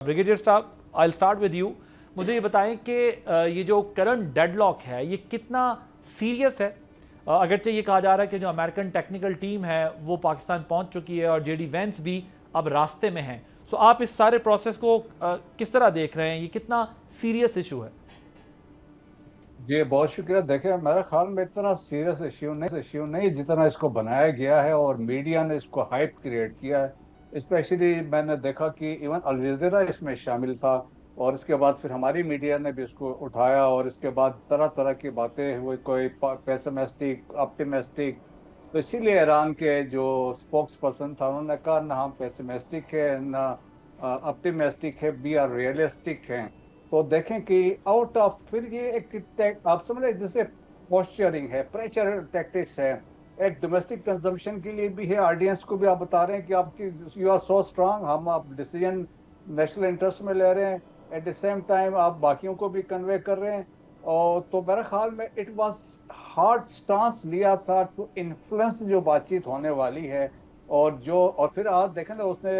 Brigadier साहब, I will start with you. मुझे ये बताएं कि ये जो करंट डेडलॉक है ये कितना सीरियस है. अगरचे ये कहा जा रहा है कि जो अमेरिकन टेक्निकल टीम है वो पाकिस्तान पहुंच चुकी है और जेडी वेंस भी अब रास्ते में हैं. सो आप इस सारे प्रोसेस को किस तरह देख रहे हैं, ये कितना सीरियस इशू है? जी बहुत शुक्रिया. देखें, मेरे ख्याल में इतना सीरियस इश्यू नहीं जितना इसको बनाया गया है और मीडिया ने इसको हाइप क्रिएट किया है. स्पेशली मैंने देखा कि इवन अल जज़ीरा इसमें शामिल था और इसके बाद फिर हमारी मीडिया ने भी इसको उठाया और इसके बाद तरह तरह की बातें हुई, कोई पेसिमिस्टिक, ऑप्टिमिस्टिक. तो इसीलिए ईरान के जो स्पोक्स पर्सन था उन्होंने कहा ना हम पेसिमिस्टिक है ना ऑप्टिमिस्टिक है, वी आर रियलिस्टिक हैं. तो देखें कि आउट ऑफ फिर ये एक आप समझ रहे जैसे पोस्चरिंग है, प्रेशर टैक्टिक्स है, एक डोमेस्टिक कंजम्पशन के लिए भी है. ऑडियंस को भी आप बता रहे हैं कि आपकी यू आर सो स्ट्रांग, हम आप डिसीजन नेशनल इंटरेस्ट में ले रहे हैं, एट द सेम टाइम आप बाकियों को भी कन्वे कर रहे हैं. और तो मेरे ख्याल में इट वाज हार्ड स्टांस लिया था टू इन्फ्लुएंस जो बातचीत होने वाली है. और फिर आप देखें ना, उसने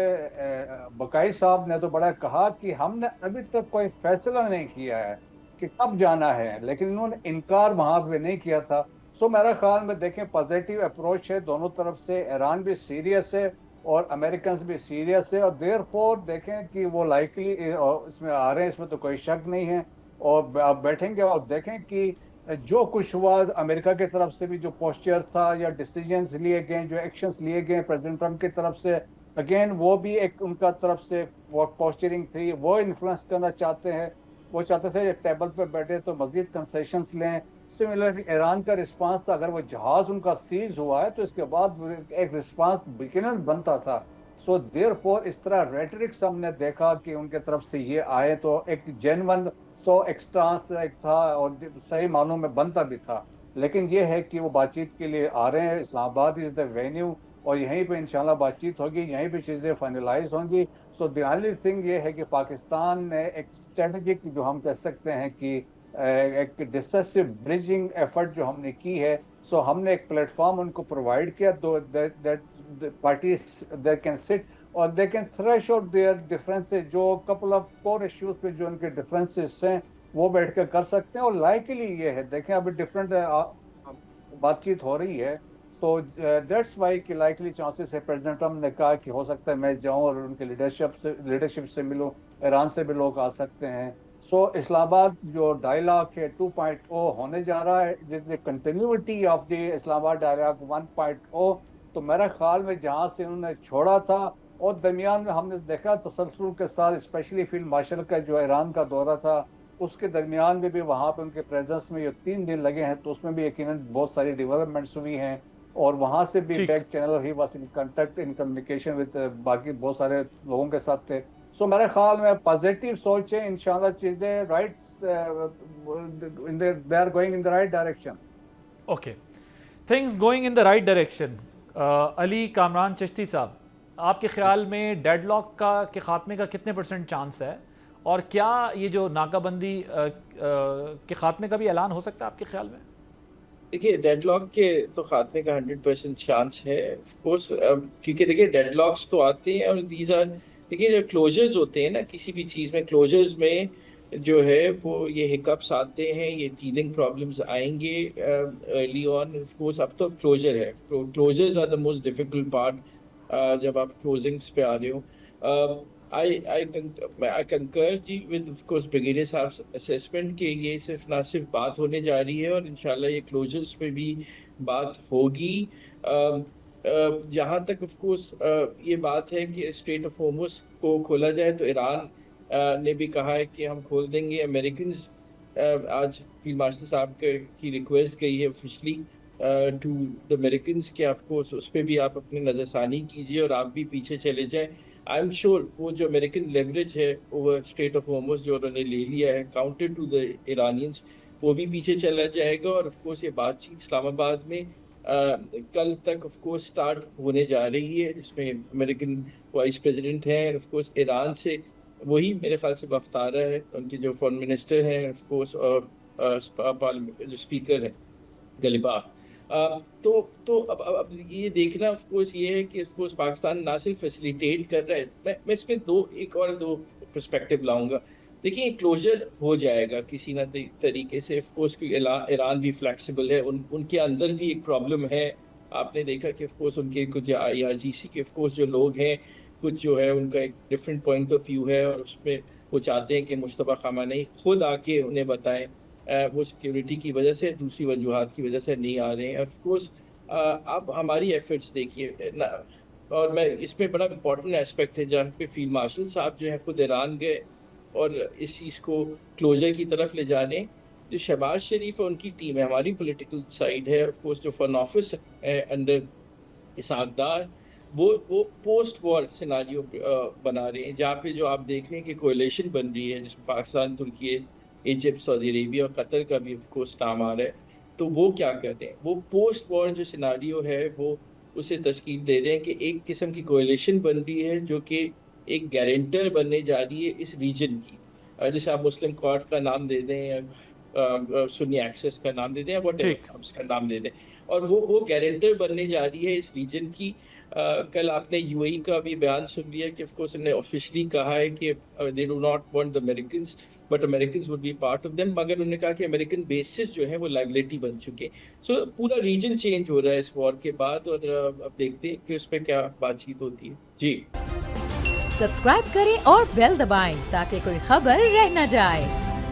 बकाई साहब ने तो बड़ा कहा कि हमने अभी तक कोई फैसला नहीं किया है कि कब जाना है, लेकिन इन्होंने इनकार वहां पे नहीं किया था. सो मेरा ख्याल में देखें पॉजिटिव अप्रोच है दोनों तरफ से. ईरान भी सीरियस है और अमेरिकन भी सीरियस है और देयरफॉर देखें कि वो लाइकली इसमें आ रहे हैं, इसमें तो कोई शक नहीं है. और आप बैठेंगे और देखें कि जो कुछ हुआ अमेरिका की तरफ से भी, जो पोस्चर था या डिसीजंस लिए गए, जो एक्शंस लिए गए प्रेसिडेंट ट्रम्प की तरफ से, अगेन वो भी एक उनका तरफ से वो पोस्चरिंग थी. वो इन्फ्लुएंस करना चाहते हैं, वो चाहते थे एक टेबल पर बैठे तो मजीद कंसेशंस लें. सिमिलरली ईरान का रिस्पांस था, अगर वो जहाज उनका सीज हुआ है तो इसके बाद एक रिस्पांस बिगिनर बनता था. सो देयरफॉर इस तरह रेटरिक्स हमने देखा कि उनके तरफ से ये आए तो एक जेन्युइन सो एक्स्ट्रांस एक था और सही मानों में बनता भी था. लेकिन ये है कि वो बातचीत के लिए आ रहे हैं, इस्लामाबाद इज द वेन्यू और यहीं पे इंशाल्लाह बातचीत होगी, यहीं पे चीज़ें फाइनलाइज होंगी. सो द ओनली थिंग ये है कि पाकिस्तान ने एक स्ट्रेटजिक जो हम कह सकते हैं कि एक डिसेसिव ब्रिजिंग एफर्ट जो हमने की है. सो हमने एक प्लेटफॉर्म उनको प्रोवाइड किया दो that parties they can sit और they can thresh out their differences. जो कपल ऑफ कोर इश्यूज पे जो उनके डिफरेंसेस हैं वो बैठ कर कर सकते हैं. और लाइकली ये है, देखें अभी डिफरेंट बातचीत हो रही है तो दैट्स वाई कि लाइकली चांसेस है. प्रेसिडेंट ट्रम्प ने कहा कि हो सकता है मैं जाऊं और उनके लीडरशिप से मिलूं, ईरान से भी लोग आ सकते हैं. सो इस्लामाबाद जो डायलॉग है 2.0 होने जा रहा है, जिसमें continuity of the Islamabad dialogue 1.0. तो मेरे ख्याल में जहां से उन्होंने छोड़ा था और दरमियान में हमने देखा तसलसल के साथ, स्पेशली फील्ड मार्शल का जो ईरान का दौरा था उसके दरमियान में भी वहाँ पे उनके प्रेजेंस में ये 3 दिन लगे हैं तो उसमें भी यकीनन बहुत सारी डेवलपमेंट्स हुई हैं. और वहाँ से भी back channel he was in contact in communication with बाकी बहुत सारे लोगों के साथ थे. सो मेरे ख्याल में पॉजिटिव सोच है, इंशाल्लाह चीज़ें they are going in the right direction. Okay, things going in the right direction. Ali Kamran Chishti sahab, आपके ख्याल में डेडलॉक के खात्मे का कितने % चांस है और क्या ये जो नाकाबंदी के खात्मे का भी ऐलान हो सकता है आपके ख्याल में? देखिए, डेडलॉक के तो खात्मे का 100% चांस है ऑफ कोर्स, क्योंकि देखिए डेडलॉक्स तो आते हैं और दीज आर, देखिए जो क्लोजर्स होते हैं ना किसी भी चीज़ में, क्लोजर्स में जो है वो ये हिकअप्स आते हैं, ये टीथिंग प्रॉब्लम्स आएंगे अर्ली ऑन. ऑफ कोर्स अब तो क्लोजर है, closures are the most difficult part जब आप क्लोजिंग्स पे आ रहे हो. I concur जी with of course brigadier sahab assessment कि ये सिर्फ ना सिर्फ बात होने जा रही है और इंशाल्लाह ये क्लोजर्स पे भी बात होगी. जहाँ तक ऑफ कोर्स ये बात है कि स्ट्रेट ऑफ होर्मुज को खोला जाए तो ईरान ने भी कहा है कि हम खोल देंगे. अमेरिकन आज फील्ड मार्शल साहब की रिक्वेस्ट गई है ऑफिशली टू द अमेरिकन कि ऑफ कोर्स उस पर भी आप अपनी नज़रसानी कीजिए और आप भी पीछे चले जाएं. आई एम श्योर वो जो अमेरिकन लेवरेज है ओवर स्टेट ऑफ होर्मुज जो उन्होंने ले लिया है काउंटर टू द ईरानियंस, वो भी पीछे चला जाएगा. और ऑफ कोर्स ये बातचीत इस्लामाबाद में कल तक ऑफ कोर्स स्टार्ट होने जा रही है, जिसमें अमेरिकन वाइस प्रेसिडेंट हैं ऑफ कोर्स ईरान से वही मेरे ख्याल से बफ्तारा है, उनके जो फॉरेन मिनिस्टर हैं ऑफ कोर्स, और जो स्पीकर है गलिबाफ. تو اب یہ دیکھنا آف کورس یہ ہے کہ آف کورس پاکستان نہ صرف فیسیلیٹیٹ کر رہا ہے، میں اس میں ایک اور دو پرسپیکٹیو لاؤں گا. دیکھیں کلوزر ہو جائے گا کسی نہ طریقے سے. آف کورس ایران بھی فلیکسیبل ہے، ان کے اندر بھی ایک پرابلم ہے. آپ نے دیکھا کہ آف کورس ان کے کچھ یا جی سی کے آف کورس جو لوگ ہیں، کچھ جو ہے ان کا ایک ڈفرینٹ پوائنٹ آف ویو ہے، اور اس میں وہ چاہتے ہیں کہ مصطفیٰ خامنہئی خود آ کے انہیں بتائیں. وہ سیکیورٹی کی وجہ سے، دوسری وجوہات کی وجہ سے نہیں آ رہے ہیں. آف کورس آپ ہماری ایفرٹس دیکھیے، اور میں اس میں بڑا امپورٹنٹ اسپیکٹ ہے جہاں پہ فیلڈ مارشل صاحب جو ہیں خود ایران گئے اور اس چیز کو کلوزر کی طرف لے جانے. جو شہباز شریف ہے ان کی ٹیم ہے، ہماری پولیٹیکل سائڈ ہے، آف کورس جو فرن آفس ہے انڈر اسحاق ڈار، وہ پوسٹ وار سیناریو بنا رہے ہیں، جہاں پہ جو آپ دیکھ رہے ہیں کہ کولیشن بن رہی ہے جس میں پاکستان، ترکی، ایجپٹ، سعودی عربیہ اور قطر کا بھی آف کورس نام آ رہا ہے. تو وہ کیا کہتے ہیں، وہ پوسٹ وار جو سیناریو ہے وہ اسے تشکیل دے رہے ہیں کہ ایک قسم کی کولیشن بن رہی ہے جو کہ ایک گارنٹر بننے جا رہی ہے اس ریجن کی. جیسے آپ مسلم کارڈ کا نام دے دیں یا سنی ایکسس کا نام دے دیں یا واٹ ایور اس کا نام دے دیں، اور وہ گارنٹر بننے جا رہی ہے اس ریجن کی. کل آپ نے یو اے ای کا بھی بیان سن لیا کہ آف کورس انہوں نے آفیشلی کہا ہے کہ they do not want the Americans but Americans would be part of them, مگر انہوں نے کہا کہ امریکن بیسز جو ہیں وہ لائبلٹی بن چکے. سو پورا ریجن چینج ہو رہا ہے اس وار کے بعد، اور اب دیکھتے ہیں کہ اس پہ کیا بات چیت ہوتی ہے. جی سبسکرائب کریں اور بیل دبائیں تاکہ کوئی خبر رہ نہ جائے.